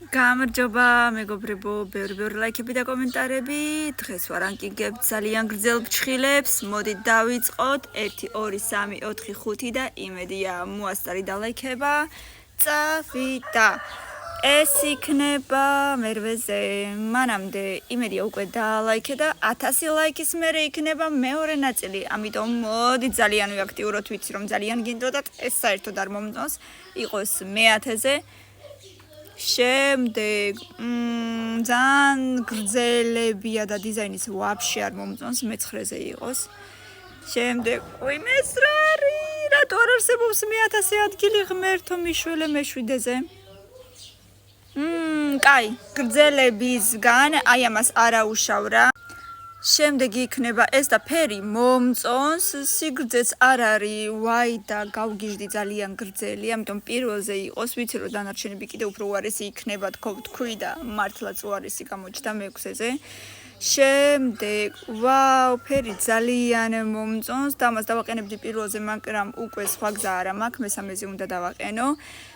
გამარჯობა მეგობრებო, ბევრი ლაიქები და კომენტარები. დღეს ვარანკინგებთ ძალიან გრძელ ფრჩხილებს. მოდით დავიწყოთ. 1 2 3 4 5 და იმედია მოასწარი და ლაიქება. წავიდა. ეს იქნება მერვეზე. მანამდე იმედია უკვე დაალაიქე და 1000 ლაიქის მერე იქნება მეორე ნაწილი. ამიტომ მოდით ძალიან ვიაქტიუროთ, ვიცი რომ ძალიან გინდოდათ ეს საერთოდ არ მომწონს იყოს მე-1000-ზე. შემდეგ ძალიან გრძელებია და დიზაინის ვაფშე არ მომწონს, მე-9-ზე იყოს. შემდეგ ეს რა არის? რატო არ არსებობს მე-1000 ადგილი ღმერთო მიშველე მე-7-ზე? კაი, გრძელებისგან აი ამას არაუშავ რა. შემდეგ იქნება ეს და ფერი მომწონს, სიგრძეც არ არის ვაი და გავგიჟდი ძალიან გრძელი, ამიტომ პირველზე იყოს, ვიცი რომ დანარჩენები კიდე უფრო უარესი იქნება თქვი და მართლაც უარესი გამოჩნდა მე-6-ზე. შემდეგ ვაუ, ფერი ძალიან მომწონს და ამას დავაყენებდი პირველზე, მაგრამ უკვე სხვა გზა არ მაქვს, მე-3-ზე უნდა დავაყენო.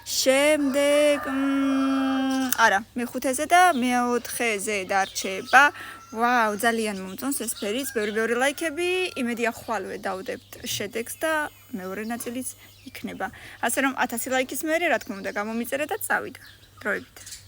შემდეგ არა, მე-5-ზე და მე-4-ზე დარჩება. ვაუ, ძალიან მომწონს ეს ფერიც, ბევრი ლაიქები, იმედია ხვალვე დავდებთ შედეგს და მეორე ნაწილიც იქნება. ასე რომ 1000 ლაიქის მერე, რა თქმა უნდა, გამომიწერეთ და წავიდა. დროებით.